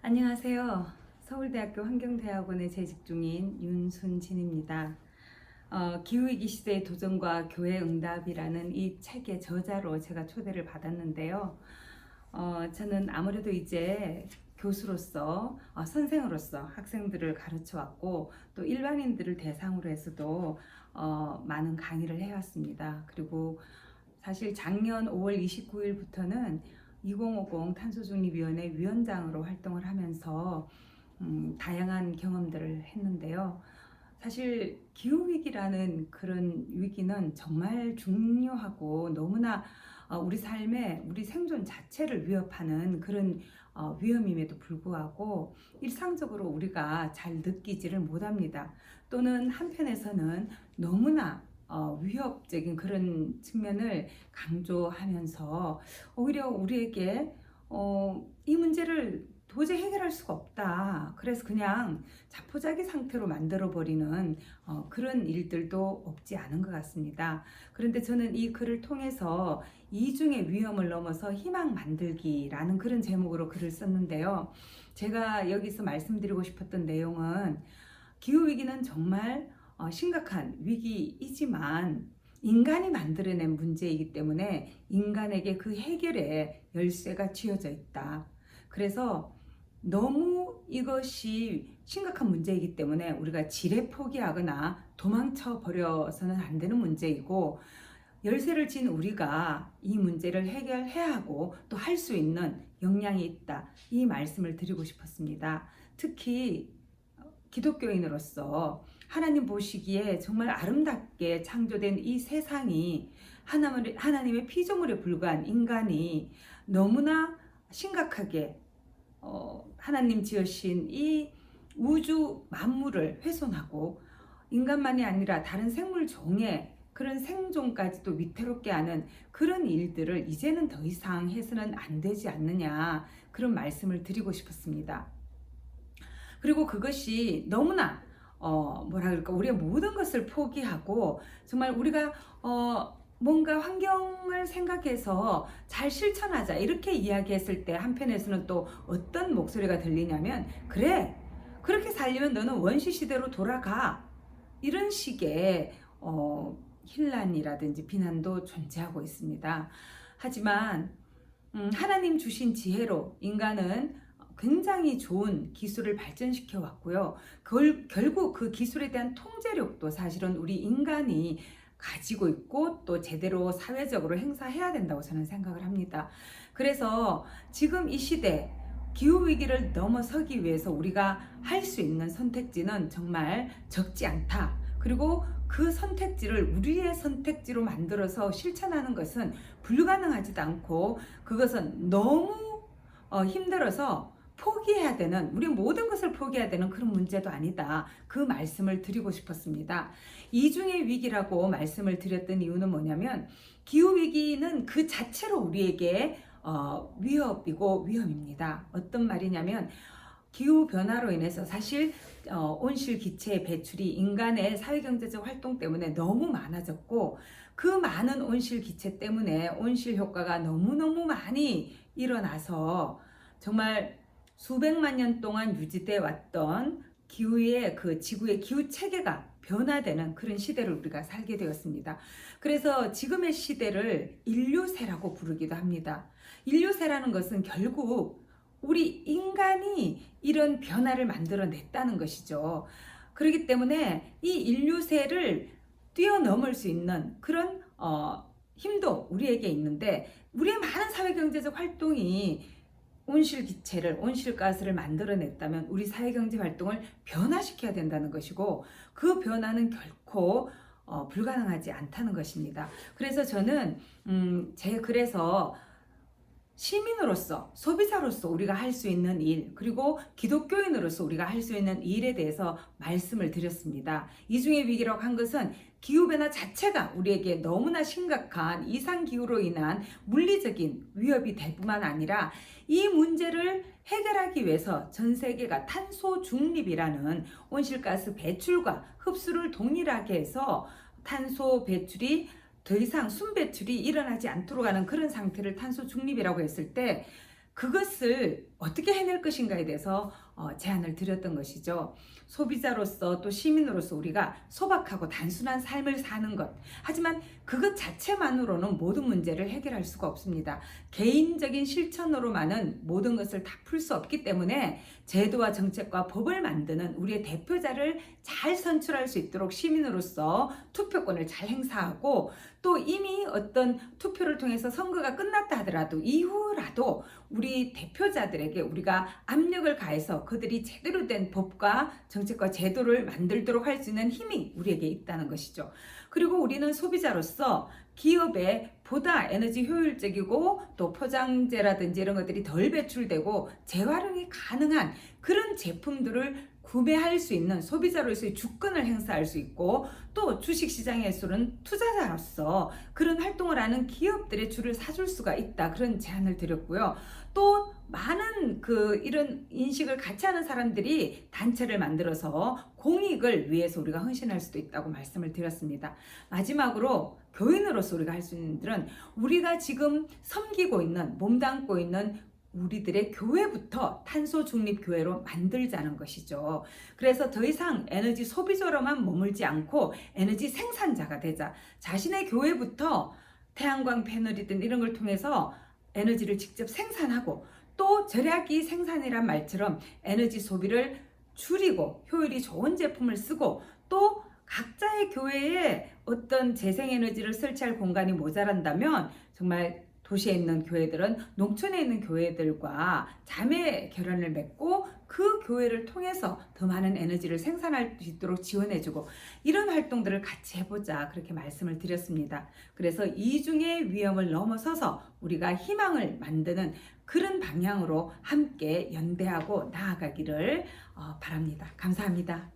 안녕하세요. 서울대학교 환경대학원에 재직 중인 윤순진입니다. 기후위기 시대의 도전과 교회 응답이라는 이 책의 저자로 제가 초대를 받았는데요. 저는 아무래도 이제 교수로서, 선생으로서 학생들을 가르쳐 왔고, 또 일반인들을 대상으로 해서도 많은 강의를 해왔습니다. 그리고 사실 작년 5월 29일부터는 2050 탄소중립위원회 위원장으로 활동을 하면서 다양한 경험들을 했는데요. 사실 기후위기라는 그런 위기는 정말 중요하고 너무나 우리 삶에 우리 생존 자체를 위협하는 그런 위험임에도 불구하고 일상적으로 우리가 잘 느끼지를 못합니다. 또는 한편에서는 너무나 위협적인 그런 측면을 강조하면서 오히려 우리에게 이 문제를 도저히 해결할 수가 없다. 그래서 그냥 자포자기 상태로 만들어버리는 그런 일들도 없지 않은 것 같습니다. 그런데 저는 이 글을 통해서 이중의 위험을 넘어서 희망 만들기라는 그런 제목으로 글을 썼는데요. 제가 여기서 말씀드리고 싶었던 내용은 기후위기는 정말 심각한 위기이지만 인간이 만들어낸 문제이기 때문에 인간에게 그 해결의 열쇠가 쥐어져 있다. 그래서 너무 이것이 심각한 문제이기 때문에 우리가 지레 포기하거나 도망쳐 버려서는 안 되는 문제이고, 열쇠를 쥔 우리가 이 문제를 해결해야 하고 또 할 수 있는 역량이 있다. 이 말씀을 드리고 싶었습니다. 특히 기독교인으로서 하나님 보시기에 정말 아름답게 창조된 이 세상이 하나님의 피조물에 불과한 인간이 너무나 심각하게 하나님 지으신 이 우주 만물을 훼손하고 인간만이 아니라 다른 생물 종의 그런 생존까지도 위태롭게 하는 그런 일들을 이제는 더 이상 해서는 안 되지 않느냐, 그런 말씀을 드리고 싶었습니다. 그리고 그것이 너무나 뭐라 그럴까, 우리의 모든 것을 포기하고 정말 우리가 뭔가 환경을 생각해서 잘 실천하자 이렇게 이야기했을 때 한편에서는 또 어떤 목소리가 들리냐면, 그래, 그렇게 살려면 너는 원시 시대로 돌아가, 이런 식의 혼란이라든지 비난도 존재하고 있습니다. 하지만 하나님 주신 지혜로 인간은 굉장히 좋은 기술을 발전시켜 왔고요. 결국 그 기술에 대한 통제력도 사실은 우리 인간이 가지고 있고 또 제대로 사회적으로 행사해야 된다고 저는 생각을 합니다. 그래서 지금 이 시대 기후위기를 넘어서기 위해서 우리가 할 수 있는 선택지는 정말 적지 않다. 그리고 그 선택지를 우리의 선택지로 만들어서 실천하는 것은 불가능하지도 않고, 그것은 너무 힘들어서 포기해야 되는, 우리 모든 것을 포기해야 되는 그런 문제도 아니다. 그 말씀을 드리고 싶었습니다. 이중의 위기라고 말씀을 드렸던 이유는 뭐냐면, 기후위기는 그 자체로 우리에게 위협이고 위험입니다. 어떤 말이냐면, 기후변화로 인해서 사실 온실기체 배출이 인간의 사회경제적 활동 때문에 너무 많아졌고, 그 많은 온실기체 때문에 온실효과가 너무너무 많이 일어나서 정말 수백만 년 동안 유지돼 왔던 기후의 그 지구의 기후 체계가 변화되는 그런 시대를 우리가 살게 되었습니다. 그래서 지금의 시대를 인류세라고 부르기도 합니다. 인류세라는 것은 결국 우리 인간이 이런 변화를 만들어냈다는 것이죠. 그렇기 때문에 이 인류세를 뛰어넘을 수 있는 그런 힘도 우리에게 있는데, 우리의 많은 사회경제적 활동이 온실기체를, 온실가스를 만들어냈다면 우리 사회경제 활동을 변화시켜야 된다는 것이고, 그 변화는 결코 불가능하지 않다는 것입니다. 그래서 저는 제 글에서 시민으로서, 소비자로서 우리가 할 수 있는 일, 그리고 기독교인으로서 우리가 할 수 있는 일에 대해서 말씀을 드렸습니다. 이중의 위기라고 한 것은 기후변화 자체가 우리에게 너무나 심각한 이상기후로 인한 물리적인 위협이 될 뿐만 아니라, 이 문제를 해결하기 위해서 전 세계가 탄소 중립이라는 온실가스 배출과 흡수를 동일하게 해서 탄소 배출이 더 이상 순배출이 일어나지 않도록 하는 그런 상태를 탄소 중립이라고 했을 때, 그것을 어떻게 해낼 것인가에 대해서 제안을 드렸던 것이죠. 소비자로서 또 시민으로서 우리가 소박하고 단순한 삶을 사는 것. 하지만 그것 자체만으로는 모든 문제를 해결할 수가 없습니다. 개인적인 실천으로만은 모든 것을 다 풀 수 없기 때문에 제도와 정책과 법을 만드는 우리의 대표자를 잘 선출할 수 있도록 시민으로서 투표권을 잘 행사하고, 또 이미 어떤 투표를 통해서 선거가 끝났다 하더라도 이후라도 우리 대표자들에게 우리가 압력을 가해서 그들이 제대로 된 법과 정책과 제도를 만들도록 할 수 있는 힘이 우리에게 있다는 것이죠. 그리고 우리는 소비자로서 기업에 보다 에너지 효율적이고 또 포장재라든지 이런 것들이 덜 배출되고 재활용이 가능한 그런 제품들을 구매할 수 있는 소비자로서의 주권을 행사할 수 있고, 또 주식시장에서는 투자자로서 그런 활동을 하는 기업들의 주를 사줄 수가 있다, 그런 제안을 드렸고요. 또 많은 이런 인식을 같이 하는 사람들이 단체를 만들어서 공익을 위해서 우리가 헌신할 수도 있다고 말씀을 드렸습니다. 마지막으로 교인으로서 우리가 할 수 있는 일은 우리가 지금 섬기고 있는, 몸담고 있는 우리들의 교회부터 탄소 중립 교회로 만들자는 것이죠. 그래서 더 이상 에너지 소비자로만 머물지 않고 에너지 생산자가 되자. 자신의 교회부터 태양광 패널이든 이런 걸 통해서 에너지를 직접 생산하고, 또 절약이 생산이란 말처럼 에너지 소비를 줄이고 효율이 좋은 제품을 쓰고, 또 각자의 교회에 어떤 재생에너지를 설치할 공간이 모자란다면 정말 도시에 있는 교회들은 농촌에 있는 교회들과 자매 결연을 맺고 그 교회를 통해서 더 많은 에너지를 생산할 수 있도록 지원해주고, 이런 활동들을 같이 해보자, 그렇게 말씀을 드렸습니다. 그래서 이중의 위험을 넘어서서 우리가 희망을 만드는 그런 방향으로 함께 연대하고 나아가기를 바랍니다. 감사합니다.